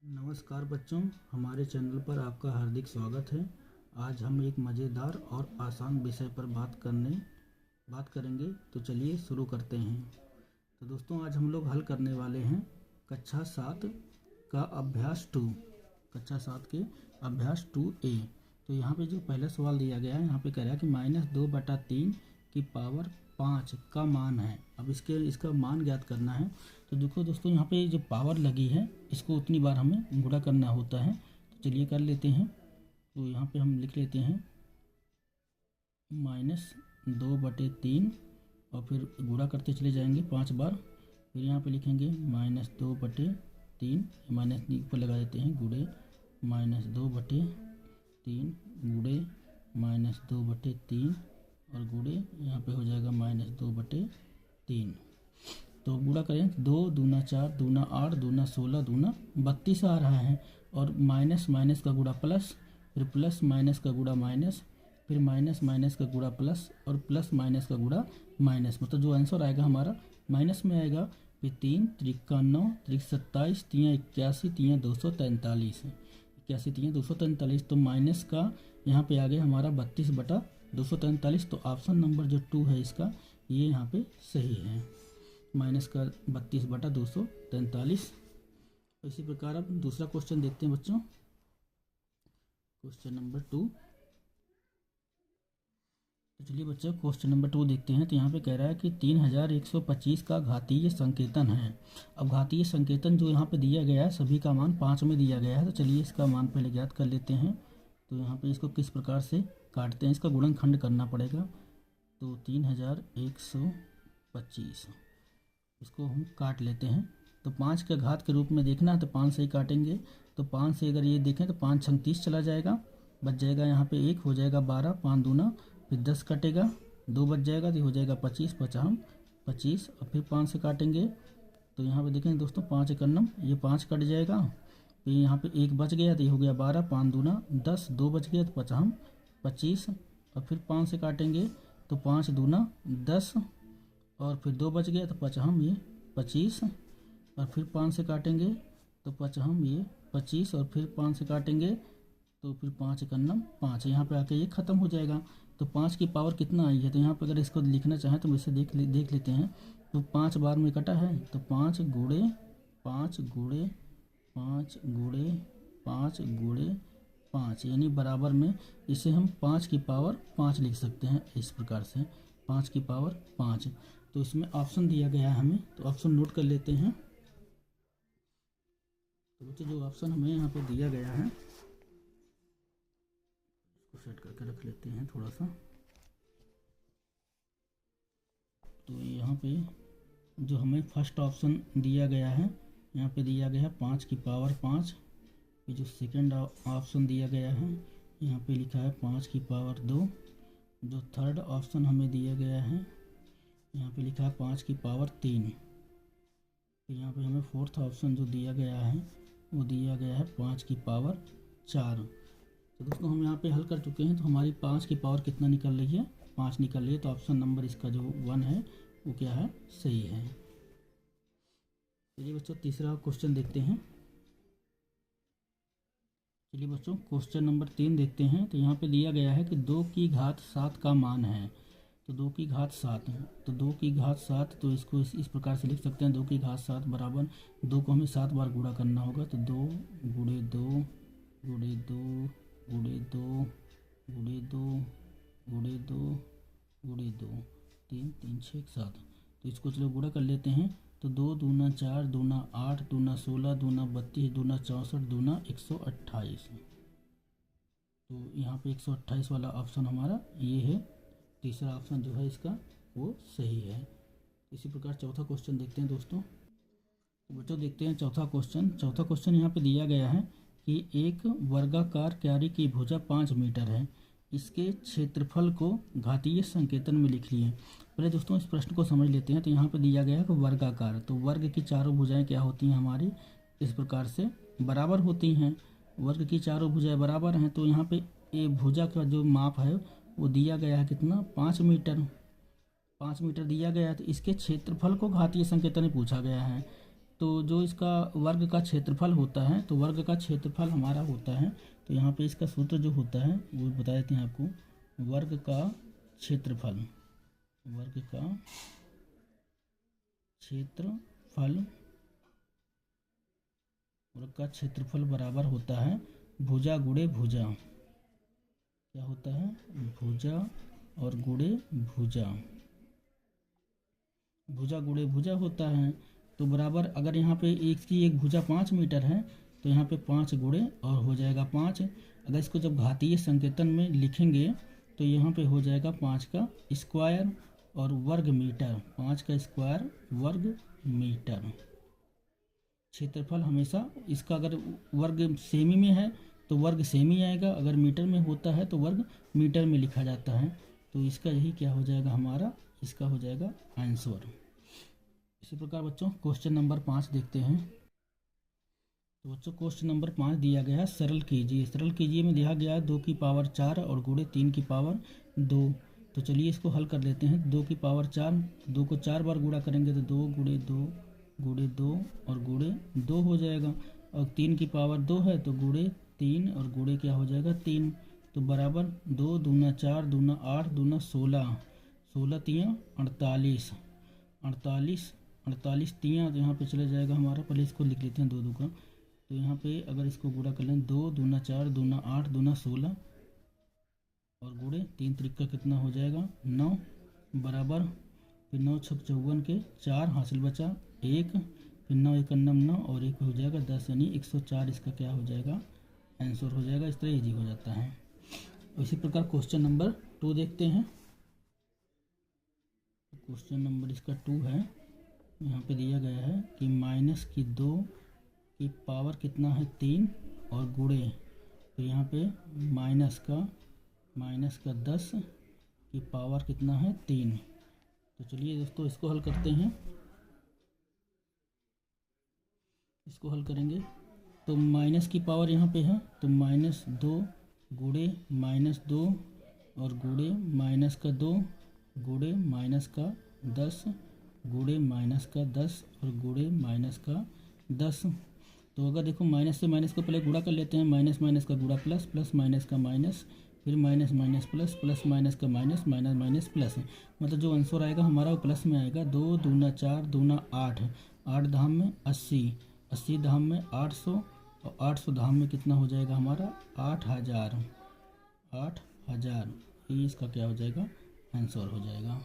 नमस्कार बच्चों, हमारे चैनल पर आपका हार्दिक स्वागत है। आज हम एक मज़ेदार और आसान विषय पर बात करेंगे। तो चलिए शुरू करते हैं। तो दोस्तों, आज हम लोग हल करने वाले हैं कक्षा 7 का अभ्यास 2, कक्षा 7 के अभ्यास 2A। तो यहाँ पे जो पहला सवाल दिया गया है, यहाँ पे कह रहा है कि -2/3 की पावर 5 का मान है। अब इसका मान ज्ञात करना है। तो देखो दोस्तों, यहाँ पे जो पावर लगी है इसको उतनी बार हमें गुणा करना होता है। तो चलिए कर लेते हैं। तो यहाँ पे हम लिख लेते हैं -2/3 और फिर गुणा करते चले जाएंगे 5 बार। फिर यहाँ पे लिखेंगे -2/3, माइनस ऊपर लगा देते हैं, गुणे -2/3 गुणे -2/3 और गुणे यहाँ पे हो जाएगा -2/3। तो गुणा करें, 2 दूना 4 दूना 8 दूना 16 दूना 32 आ रहा है। और माइनस माइनस का गुणा प्लस, फिर प्लस माइनस का गुणा माइनस, फिर माइनस माइनस का गुणा प्लस और प्लस माइनस का गुणा माइनस। मतलब जो आंसर आएगा हमारा माइनस में आएगा। फिर 3 त्रिका 9 त्रिक 27 3 81 3 243, 81 3 243। तो माइनस का यहाँ पे आ गया हमारा 32/243। तो ऑप्शन नंबर जो 2 है इसका, ये यहाँ पे सही है, माइनस का 32/243। इसी प्रकार अब दूसरा क्वेश्चन देखते हैं बच्चों, क्वेश्चन नंबर 2। तो चलिए बच्चों क्वेश्चन नंबर 2 देखते हैं। तो यहाँ पे कह रहा है कि 3125 का घातीय संकेतन है। अब घातीय संकेतन जो यहाँ पे दिया गया है, सभी का मान 5 में दिया गया है। तो चलिए इसका मान पहले ज्ञात कर लेते हैं। तो यहाँ पे इसको किस प्रकार से काटते हैं, इसका गुणनखंड करना पड़ेगा। तो 3125 इसको हम काट लेते हैं। तो 5 के घात के रूप में देखना है तो 5 से ही काटेंगे। तो 5 से अगर ये देखें तो 5 छंग 30 चला जाएगा, बच जाएगा यहाँ पे 1, हो जाएगा 12, 5 दूना, फिर 10 कटेगा, 2 बच जाएगा तो हो जाएगा 25, 25 और फिर 5 से काटेंगे। तो यहाँ पे देखें दोस्तों, 5 एकन्नम, ये 5 कट जाएगा। फिर यहाँ पे 1 बच गया तो ये हो गया 12, 5 दूना 10, 2 बच गया तो 25 और फिर 5 से काटेंगे। तो 5 दूना 10 और फिर 2 बच गया तो 25 और फिर 5 से काटेंगे तो 25 और फिर 5 से काटेंगे तो फिर 5 एकन्नम 5, यहाँ पे आके ये ख़त्म हो जाएगा। तो 5 की पावर कितना आई है, तो यहाँ पे अगर इसको लिखना चाहें तो इसे देख लेते हैं। तो 5 बार में कटा है तो 5 गुणे 5 गुणे 5 गुणे 5 गुणे 5, यानी बराबर में इसे हम 5 की पावर 5 लिख सकते हैं इस प्रकार से, 5 की पावर 5। तो इसमें ऑप्शन दिया गया है हमें, तो ऑप्शन नोट कर लेते हैं। तो बच्चों जो ऑप्शन हमें यहाँ पे दिया गया है इसको सेट करके रख लेते हैं थोड़ा सा। तो यहाँ पे जो हमें फर्स्ट ऑप्शन दिया गया है, यहाँ पे दिया गया है 5 की पावर 5। ये जो सेकंड ऑप्शन दिया गया है यहाँ पे लिखा है 5 की पावर 2। जो थर्ड ऑप्शन हमें दिया गया है यहाँ पे लिखा है 5 की पावर 3। तो यहाँ पे हमें फोर्थ ऑप्शन जो दिया गया है वो दिया गया है 5 की पावर 4। तो दोस्तों हम यहाँ पे हल कर चुके हैं। तो हमारी 5 की पावर कितना निकल रही है, 5 निकल रही है। तो ऑप्शन नंबर इसका जो 1 है वो क्या है, सही है। चलिए बच्चों तीसरा क्वेश्चन देखते हैं। चलिए बच्चों क्वेश्चन नंबर 3 देखते हैं। तो यहाँ पे दिया गया है कि 2 की घात 7 का मान है। तो 2 की घात 7 है, तो 2 की घात 7, तो इसको इस प्रकार से लिख सकते हैं, 2 की घात 7 बराबर 2 को हमें 7 बार गुणा करना होगा। तो 2 गुणे 2 गुणे 2 गुणे 2 गुणे 2 गुणे 2 गुणे 2, 3 3 6 7। तो इसको चलो गुणा कर लेते हैं। तो 2 दूना 4 दूना 8 दूना 16 दूना 32 दूना 64 दूना 128। तो यहाँ पे 128 वाला ऑप्शन हमारा ये है, तीसरा ऑप्शन जो है इसका वो सही है। इसी प्रकार चौथा क्वेश्चन देखते हैं दोस्तों। तो बच्चों देखते हैं चौथा क्वेश्चन यहाँ पे दिया गया है कि एक वर्गाकार क्यारी की भुजा 5 मीटर है, इसके क्षेत्रफल को घातीय संकेतन में लिख लिए। पहले दोस्तों इस प्रश्न को समझ लेते हैं। तो यहाँ पे दिया गया है कि वर्गाकार, तो वर्ग की चारों भुजाएं क्या होती हैं हमारी, इस प्रकार से बराबर होती हैं। वर्ग की चारों भुजाएं बराबर हैं। तो यहाँ पे ये भुजा का जो माप है वो दिया गया है कितना, 5 मीटर, 5 मीटर दिया गया है। तो इसके क्षेत्रफल को घातीय संकेतन में पूछा गया है। तो जो इसका वर्ग का क्षेत्रफल होता है, तो वर्ग का क्षेत्रफल हमारा होता है, तो यहाँ पे इसका सूत्र जो होता है वो बता देते हैं आपको। वर्ग का क्षेत्रफल, वर्ग का क्षेत्रफल, वर्ग का क्षेत्रफल बराबर होता है भुजा गुणे भुजा। क्या होता है? भुजा और गुणे भुजा, भुजा गुणे भुजा होता है। तो बराबर, अगर यहाँ पे एक भुजा 5 मीटर है तो यहाँ पे 5 गुणे और हो जाएगा 5। अगर इसको जब घातीय संकेतन में लिखेंगे तो यहाँ पे हो जाएगा 5 का स्क्वायर और वर्ग मीटर, 5 का स्क्वायर वर्ग मीटर। क्षेत्रफल हमेशा इसका अगर वर्ग सेमी में है तो वर्ग सेमी आएगा, अगर मीटर में होता है तो वर्ग मीटर में लिखा जाता है। तो इसका यही क्या हो जाएगा हमारा, इसका हो जाएगा आंसर। इसी प्रकार बच्चों क्वेश्चन नंबर 5 देखते हैं। तो बच्चों क्वेश्चन नंबर 5 दिया गया है सरल कीजिए। सरल कीजिए में दिया गया है 2 की पावर 4 और गुणे 3 की पावर 2। तो चलिए इसको हल कर लेते हैं। 2 की पावर 4, 2 को 4 बार गुणा करेंगे तो 2 गुणे 2 गुणे 2 और गुणे 2 हो जाएगा। और 3 की पावर 2 है तो गुणे 3 और गुणे क्या हो जाएगा 3। तो बराबर 2 दूना 4 दूना 8 दूना 16, 16 तियाँ 48, 48 तियाँ, तो यहाँ पे चले जाएगा हमारा, पहले इसको लिख लेते हैं 2 2 का। तो यहाँ पे अगर इसको गुणा कर लें 2 दूना 4 दूना 8 दूना 16 और गुणे 3 त्रिका कितना हो जाएगा 9, बराबर फिर 9 छक 54 के 4 हासिल बचा 1, फिर 9 1 9 और 1 हो जाएगा 10, यानी 104 इसका क्या हो जाएगा आंसर हो जाएगा। इस तरह इजी हो जाता है। इसी प्रकार क्वेश्चन नंबर 2 देखते हैं। क्वेश्चन नंबर इसका 2 है। यहाँ पे दिया गया है कि माइनस की 2 की पावर कितना है 3 और गुणे, तो यहाँ पे माइनस का 10 की पावर कितना है 3। तो चलिए दोस्तों इसको हल करते हैं। इसको हल करेंगे तो माइनस की पावर यहाँ पे है तो -2 गुणे -2 और गुणे -2 गुणे -10 गुणे -10 और गुणे -10। तो अगर देखो माइनस से माइनस को पहले गुणा कर लेते हैं, माइनस माइनस का गुणा प्लस, प्लस माइनस का माइनस, फिर minus minus plus, plus minus का माइनस, माइनस माइनस प्लस, मतलब जो आंसर आएगा हमारा वो प्लस में आएगा। 2 दूना 4 दूना 8, 8 धाम में 80, 80 धाम में 800 और 800 धाम में कितना हो जाएगा हमारा 8000, 8000। ये इसका क्या हो जाएगा आंसर हो जाएगा।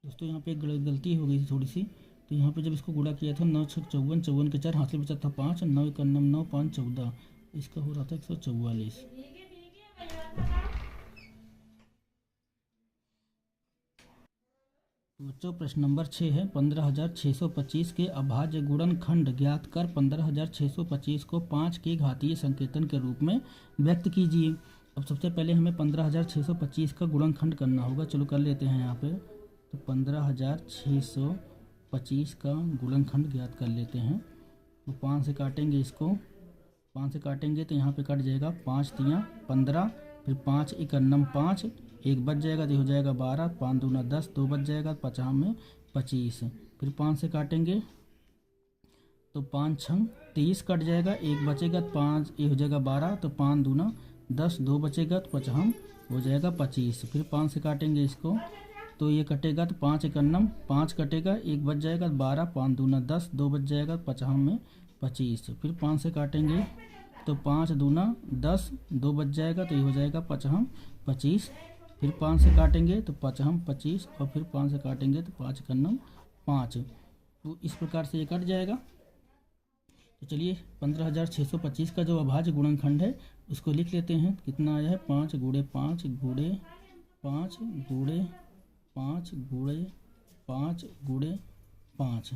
दोस्तों यहाँ पे एक गलती हो गई थी थोड़ी सी। तो यहाँ पे जब इसको गुणा किया था 9 छक 54, 54 के 4 हासिल बचा था 5, 9 1 9 9 5 14, इसका हो रहा था 144। बच्चों प्रश्न नंबर 6 है 15625 के अभाज्य गुणनखंड ज्ञात कर 15625 को 5 के घातीय संकेतन के रूप में व्यक्त कीजिए। अब सबसे पहले हमें 15625 का गुणनखंड करना होगा। चलो कर लेते हैं यहाँ पे। तो 15625 का गुणनखंड ज्ञात कर लेते हैं। तो 5 से काटेंगे इसको, 5 से काटेंगे तो यहाँ पे कट जाएगा 5 तियाँ 15, फिर 5 1 9 5, 1 बच जाएगा तो हो जाएगा 12, 5 दूना 10, 2 बच जाएगा 50 में 25, फिर 5 से काटेंगे तो 5 6 30 कट जाएगा, 1 बचेगा 5, ये हो जाएगा 12, तो 5 दूना 10, 2 बचेगा तो 50 हो जाएगा 25, फिर 5 से काटेंगे इसको तो ये कटेगा तो 5 1 9 5 कटेगा, 1 बच जाएगा 12, 5 दूना 10, 2 बच जाएगा 50 में 25, फिर 5 से काटेंगे तो 5 दूना 10, 2 बच जाएगा तो ये हो जाएगा 50 25, फिर 5 से काटेंगे तो 50 25 और फिर 5 से काटेंगे तो 5 1 9 5। तो इस प्रकार से ये कट जाएगा। तो चलिए 15625 का जो अभाज्य गुणनखंड है उसको लिख लेते हैं। कितना आया है 5 गुणे 5 गुणे 5 गुणे 5 गुणे 5 गुणे 5,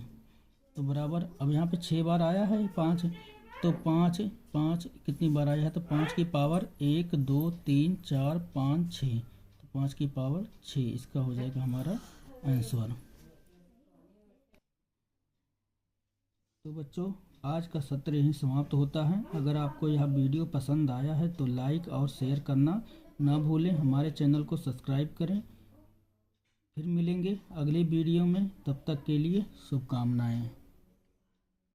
तो बराबर अब यहाँ पे 6 बार आया है 5, तो 5 5 कितनी बार आया है तो 5 की पावर 1 2 3 4 5 6, तो 5 की पावर 6 इसका हो जाएगा हमारा आंसर। तो बच्चों आज का सत्र यहीं समाप्त होता है। अगर आपको यह वीडियो पसंद आया है तो लाइक और शेयर करना ना भूलें। हमारे चैनल को सब्सक्राइब करें। फिर मिलेंगे अगले वीडियो में, तब तक के लिए शुभकामनाएं।